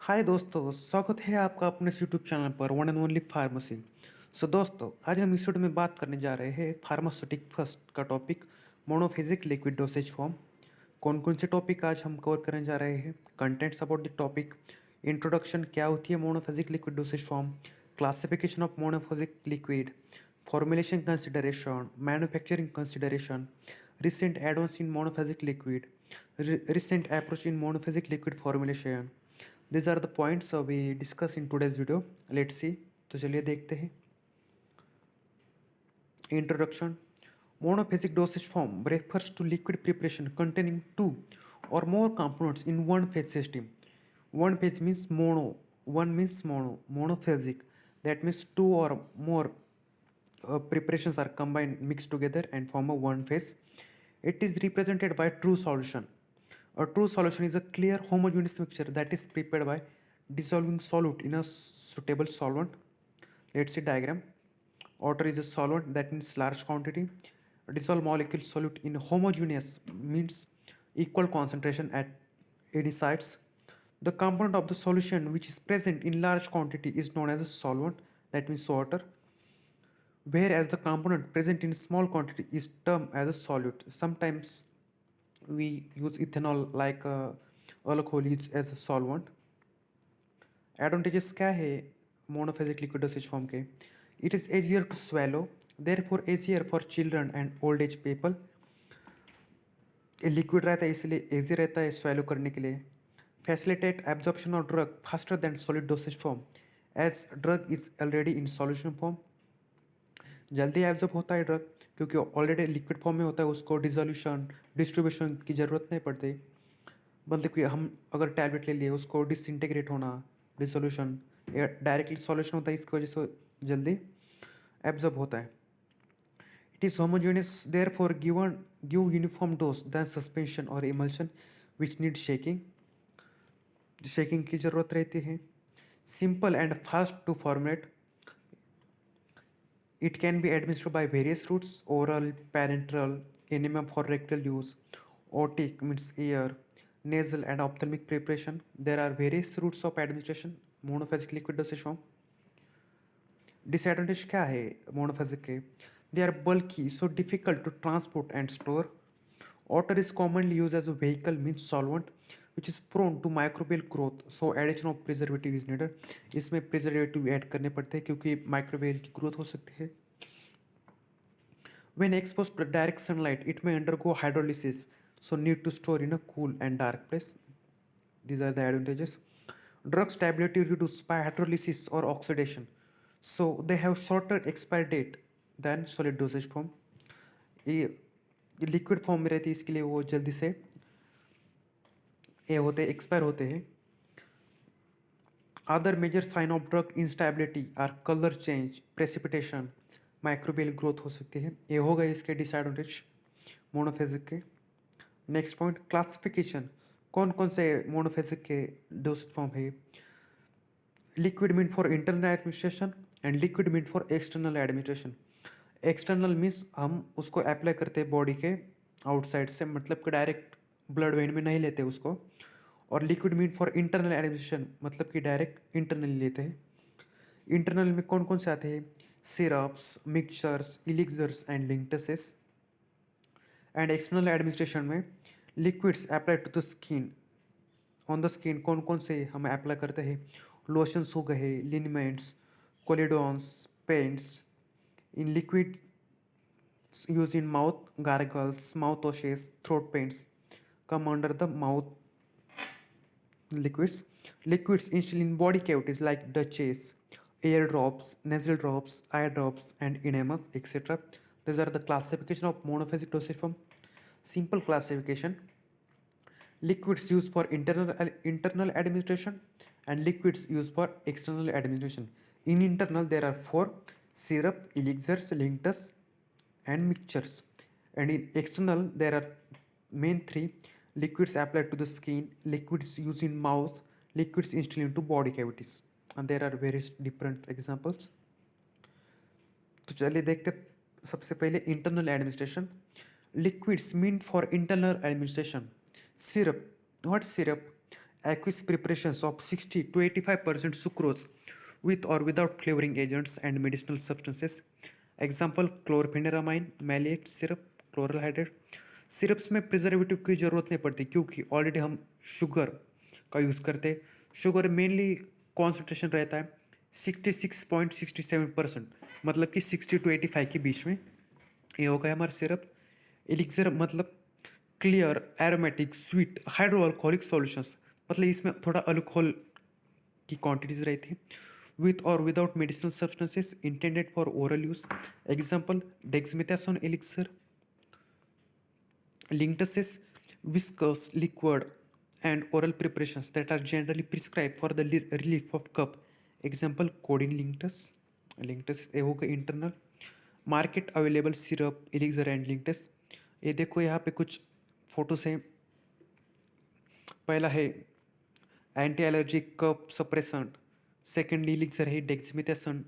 हाय दोस्तों, स्वागत है आपका अपने इस यूट्यूब चैनल पर वन एंड ओनली फार्मेसी। दोस्तों, आज हम इस वीडियो में बात करने जा रहे हैं फार्मास्यूटिक फर्स्ट का topic monophasic liquid dosage form. कौन कौन से टॉपिक आज हम कवर करने जा रहे हैं, contents about the topic, introduction क्या होती है monophasic liquid dosage form, classification of monophasic liquid, formulation consideration, manufacturing consideration, recent add-ons in monophasic liquid, recent approach in monophasic liquid formulation. These are the points we discuss in today's video. Let's see. तो चलिए देखते हैं. Introduction. Monophasic dosage form refers to liquid preparation containing two or more components in one phase system. One phase means mono, one means mono, monophasic. That means two or more preparations are combined, mixed together and form a one phase. It is represented by true solution. A true solution is a clear homogeneous mixture that is prepared by dissolving solute in a suitable solvent. Let's see diagram. Water is a solvent, that means large quantity. Dissolved molecule solute in homogeneous means equal concentration at any sites. The component of the solution which is present in large quantity is known as a solvent, that means water, whereas the component present in small quantity is termed as a solute. Sometimes we use ethanol like alcohol is as a solvent. Advantages क्या है monophasic liquid dosage form के? It is easier to swallow, therefore easier for children and old age people. ये liquid रहता है इसलिए easy रहता है swallow करने के लिए. Facilitate absorption of drug faster than solid dosage form as drug is already in solution form. जल्दी एब्जॉर्ब होता है ड्रग क्योंकि ऑलरेडी लिक्विड फॉर्म में होता है, उसको डिसोल्यूशन डिस्ट्रीब्यूशन की ज़रूरत नहीं पड़ती. मतलब कि हम अगर टैबलेट ले लिए उसको डिसइंटीग्रेट होना डिसोल्यूशन या डायरेक्टली सॉल्यूशन होता है, इसकी वजह से जल्दी एब्जॉर्ब होता है. It is homogeneous there for give uniform dose than suspension और इमल्शन विच नीड शेकिंग की ज़रूरत रहती है. Simple and fast to formulate. It can be administered by various routes: oral, parenteral, enema for rectal use, otic means ear, nasal and ophthalmic preparation. There are various routes of administration. Monophasic liquid dosage form. Disadvantage क्या है monophasic के? They are bulky, so difficult to transport and store. Water is commonly used as a vehicle means solvent, which is prone to microbial growth, so addition of preservative is needed. इसमें preservative add करने पड़ते हैं क्योंकि microbial की growth हो सकती है. When exposed to direct sunlight, it may undergo hydrolysis, so need to store in a cool and dark place. These are the advantages. Drug stability reduced by hydrolysis or oxidation, so they have shorter expiry date than solid dosage form. ये liquid form में रहती है इसके लिए वो जल्दी से ये होते एक्सपायर होते हैं. Other major sign of drug instability are colour change, precipitation, microbial growth हो सकती है. ये हो गए इसके डिसएडवांटेज मोनोफेजिक के. Next point classification. कौन कौन से मोनोफेजिक के डोसेज फॉर्म है? Liquid mean for internal administration and liquid mean for external administration. External means हम उसको अप्लाई करते हैं बॉडी के आउटसाइड से, मतलब कि डायरेक्ट ब्लड वेन में नहीं लेते उसको. और liquid mean for internal administration मतलब कि डायरेक्ट इंटरनली लेते हैं. इंटरनल में कौन कौन से आते हैं? Syrups, mixtures, elixirs and linctuses. And external administration में liquids apply to the skin. On the skin कौन कौन से हम अप्लाई करते हैं? लोशंस हो गए, liniments, collodions, paints. In liquid use in mouth, gargles, mouth washes, throat paints come under the mouth liquids. Liquids installed in body cavities like douches, air drops, nasal drops, eye drops, and enemas, etc. These are the classification of monophasic dosage form. Simple classification: liquids used for internal administration and liquids used for external administration. In internal, there are 4: syrup, elixirs, linctus, and mixtures. And in external, there are main 3: liquids applied to the skin, liquids used in mouth, liquids installed into body cavities. And there are various different examples. तो चलिए देखते सबसे पहले internal administration. Liquids mean for internal administration. Syrup. What syrup? aqueous preparations of 60 to 85% sucrose with or without flavoring agents and medicinal substances. Example chlorpheniramine, maleate syrup, chloral hydrate. Syrups में preservative की ज़रूरत नहीं पड़ती क्योंकि already हम sugar का use करते हैं। शुगर मेनली कॉन्सेंट्रेशन रहता है 66.67%, मतलब कि 60 to 85 के बीच में। ये हो गया हमारा सिरप। एलिक्सर मतलब clear aromatic sweet hydro alcoholic solutions, मतलब इसमें थोड़ा अल्कोहल की क्वांटिटीज रहती है। विथ और without medicinal substances intended for oral use. Example dexamethasone elixir. Linctuses viscous liquid and oral preparations that are generally prescribed for the relief of cough. Example codeine linctus. Linctus ये होगा internal. Market available syrup elixir and linctus. ये देखो यहाँ पे कुछ photos हैं। पहला है anti allergic cough suppressant, second elixir है डेक्समेथासोन,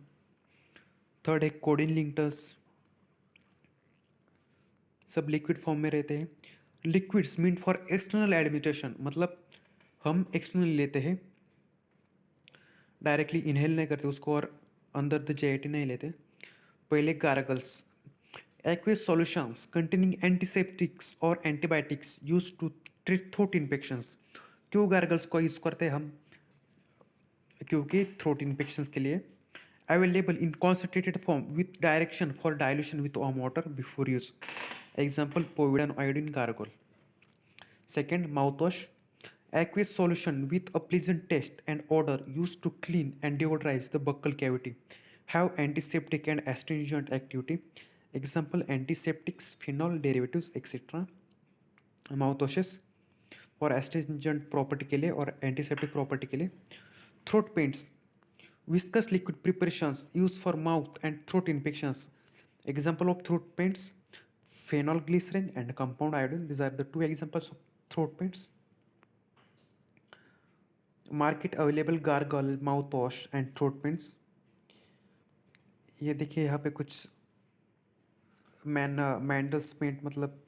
थर्ड है कोडिन लिंक्टस। सब लिक्विड फॉर्म में रहते हैं। Liquids mean for external administration, मतलब हम एक्सटर्नली लेते हैं, डायरेक्टली इनहेल नहीं करते उसको और अंदर द जेटी नहीं लेते। पहले gargles, aqueous solutions containing antiseptics और antibiotics use to treat throat infections. क्यों गार्गल्स को यूज़ करते हैं हम? क्योंकि थ्रोट इन्फेक्शंस के लिए। Available in concentrated form with direction for dilution with warm water before use. Example povidone iodine gargle. Second, mouthwash, aqueous solution with a pleasant taste and odor used to clean and deodorize the buccal cavity. Have antiseptic and astringent activity. Example, antiseptics, phenol derivatives, etc. Mouthwashes for astringent property के लिए और antiseptic property के लिए. Throat paints, viscous liquid preparations used for mouth and throat infections. Example of throat paints, phenol glycerin and compound iodine. These are the two examples of throat paints. Market available gargle, mouth wash and throat paints. ये देखिए यहाँ पे कुछ Mandl's paint, मतलब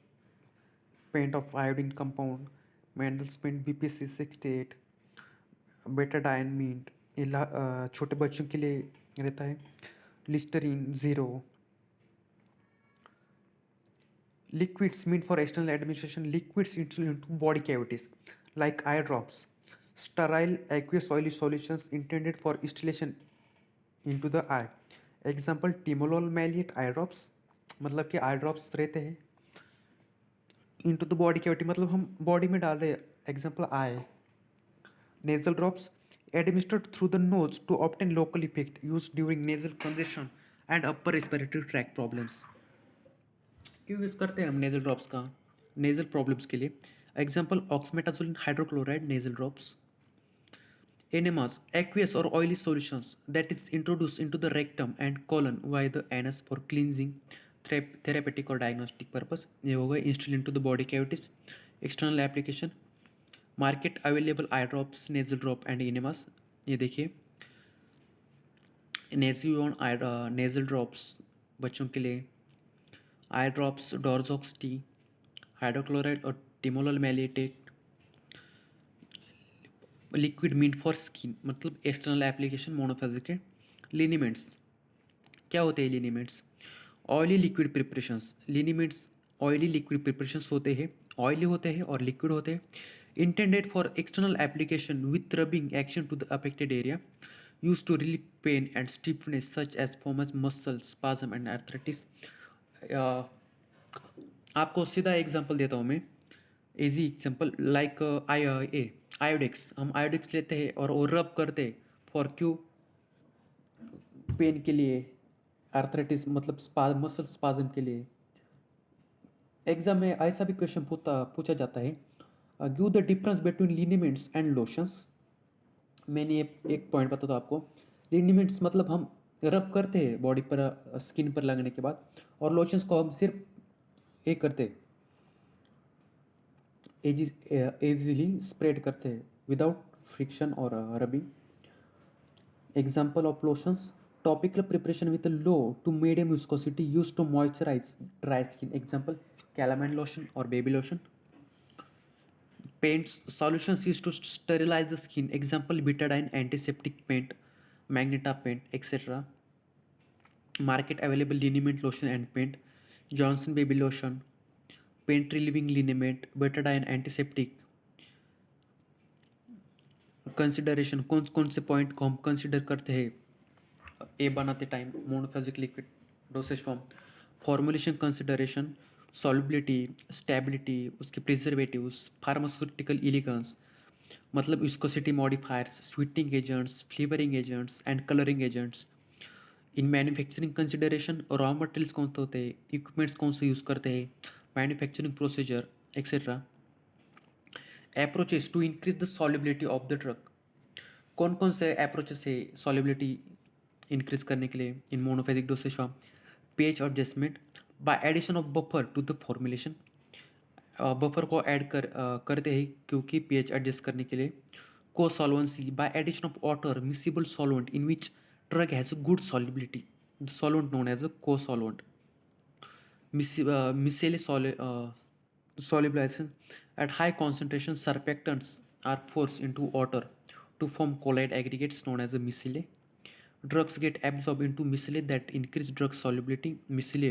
paint of iodine compound, Mandl's paint BPC 68, Betadine mint, ये छोटे बच्चों के लिए रहता है। Listerine 0। Liquids mean for external administration, liquids into body cavities like eye drops, sterile aqueous oily solutions intended for installation into the eye. Example timolol मैलिएट eye drops, मतलब कि eye drops रहते हैं इनटू द बॉडी कैविटी, मतलब हम body में डाल रहे हैं। Example eye. Nasal drops administered through the nose to obtain local effect use during nasal congestion and upper respiratory tract problems. क्यों यूज़ करते हैं हम नेजल ड्रॉप्स का? नेजल प्रॉब्लम्स के लिए। Example oxymetazoline hydrochloride nasal drops. Enemas, aqueous or oily solutions that is introduced into the rectum and colon via the anus for cleansing, therapeutic or diagnostic purpose. ये हो गए instilled into the body cavities. External application, market available eye drops, nasal drop and enemas. ये देखिए nasal drops बच्चों के लिए, eye drops Dorzox T, hydrochloride और timolol maleate. Liquid meant for skin, मतलब एक्सटर्नल एप्लीकेशन मोनोफेजिक। लिनीमेंट्स, क्या होते हैं liniments? Oily liquid preparations. Liniments oily liquid preparations होते हैं, ऑयली होते हैं और लिक्विड होते हैं। Intended for external application with rubbing action to the affected area, use to relieve pain and stiffness such as forms muscle spasm and arthritis. आपको सीधा example देता हूँ मैं, इजी एग्जांपल लाइक आयोडेक्स। हम आयोडेक्स लेते हैं और वो रब करते हैं फॉर क्यों? पेन के लिए, आर्थराइटिस मतलब मसल स्पाज्म के लिए। एग्जाम में ऐसा भी क्वेश्चन पूछा जाता है, give the difference between liniments and lotions. मैंने एक पॉइंट बताता हूँ आपको। लिनीमेंट्स मतलब हम रब करते हैं बॉडी पर, स्किन पर लगने के बाद, और लोशंस को हम सिर्फ एक करते हैं, easily spread करते हैं विदाउट फ्रिक्शन और rubbing. Example of lotions, topical preparation with low to medium viscosity use to moisturize dry skin. Example calamine lotion और baby lotion. Paints solutions used to sterilize the skin. Example: betadine, antiseptic paint, Magneta paint, etc. Market available liniment lotion and paint. Johnson baby lotion, paint relieving liniment, betadine, antiseptic. Consideration कौन कौन से point को हम consider करते हैं ए बनाते time monophasic liquid dosage form? Formulation consideration, solubility, stability, उसके preservatives, pharmaceutical इलिगेंस, मतलब viscosity modifiers, sweetening agents, flavouring agents and colouring agents. In manufacturing consideration raw materials कौन से होते हैं, इक्विपमेंट्स कौन से यूज़ करते हैं, manufacturing procedure etcetera. Approaches to increase the solubility of the drug. कौन कौन से अप्रोचेस है सॉल्युबिलिटी इंक्रीज करने के लिए in monophasic dosage form? PH adjustment by addition of buffer to the formulation. Buffer को ऐड करते हैं क्योंकि पीएच एडजस्ट करने के लिए. Cosolvency by addition of water miscible solvent in which drug has a good solubility, the solvent known as a cosolvent. Miscellaneous solubilization at high concentration, surfactants are forced into water to form colloid aggregates known as a micelle. Drugs get absorbed into micelle that increase drug solubility. Micelle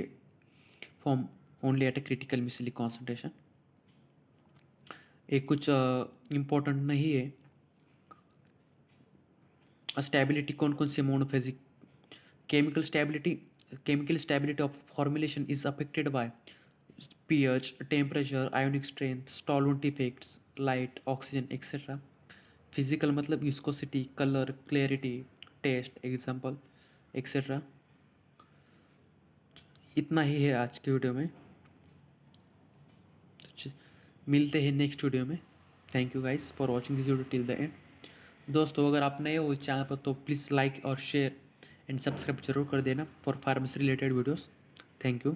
form only at a critical micelle concentration. एक कुछ important नहीं है. Stability कौन कौन से monophasic? chemical stability of formulation is affected by pH, temperature, ionic strength, solvent effects, light, oxygen, etc. Physical मतलब viscosity, colour, clarity, taste, example etcetera. इतना ही है आज के वीडियो में. मिलते हैं नेक्स्ट वीडियो में. Thank you guys for watching this video till the end. दोस्तों अगर आप नए हो इस चैनल पर तो प्लीज़ लाइक और शेयर एंड सब्सक्राइब जरूर कर देना for pharmacy related videos. Thank you.